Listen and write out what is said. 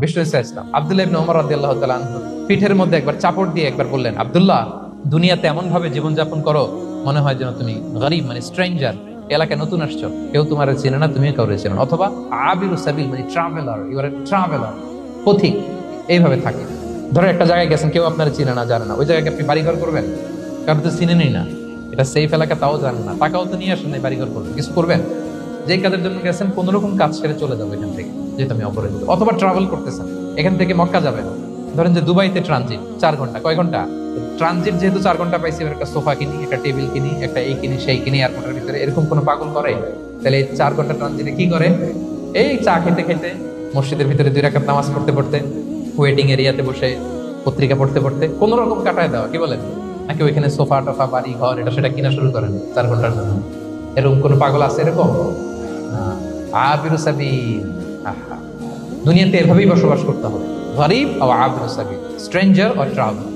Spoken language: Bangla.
বিষ্ণু ইসলাম আব্দুল্লাহ ইবনে ওমর রাদিয়াল্লাহু তাআলা আনহু পিঠের মধ্যে একবার চাপড় দিয়ে একবার বললেন, আব্দুল্লাহ, দুনিয়াতে এমন ভাবে জীবনযাপন করো মনে হয় যেন তুমি গরিব, মানে স্ট্রেঞ্জার, এলাকায় নতুন আসছো, কেউ তোমার চেনে না, তুমিও কাউরে চেনো না, অথবা আবিরু সাবিল, মানে traveller, you are a traveller, পথিক। এইভাবে থাকে। ধরো একটা জায়গায় গেছেন, কেউ আপনার চিনে না, জানে না, ওই জায়গায় আপনি বাড়িঘর করবেন? কারণ তো চিনেনই না, এটা সেফ এলাকা, তাও জানেন না, টাকাও তো নিয়ে আসেন নাই বাড়িঘর করবেন, কিছু করবেন? যে কাজের জন্য গেছেন কোন রকম কাজ ছেড়ে চলে যাবো এখান থেকে, যেহেতু আমি অপরাজিত। অথবা ট্রাভেল করতেছেন, এখান থেকে মক্কা যাবেন, ধরেন যে দুবাইতে ট্রানজিট 4 ঘন্টা, কয় ঘন্টা ট্রানজিট, যেহেতু 4 ঘন্টা পাইছি, এবার একটা সোফা কিনি, একটা টেবিল কিনি, একটা এই কিনি সেই কিনি এয়ারপোর্টের ভিতরে, এরকম কোনো পাগল করে? তাহলে এই 4 ঘন্টা ট্রানজিটে কি করে? এই চা খেতে খেতে, মসজিদের ভিতরে 2 রাকাত নামাজ পড়তে পড়তে, ওয়েটিং এরিয়াতে বসে পত্রিকা পড়তে পড়তে কোন রকম কাটায় দেওয়া, কি বলেন? নাকি ওইখানে সোফা টোফা, বাড়ি ঘর, এটা সেটা কিনা শুরু করেন 4 ঘন্টার জন্য? এরকম কোন পাগল আছে এরকম? আবিরু সাবিল। আহা, দুনিয়াতে এভাবেই বসবাস করতে হবে, গরিব ও আবিরু সাবিল, স্ট্রেঞ্জার ও ট্রাভেলার।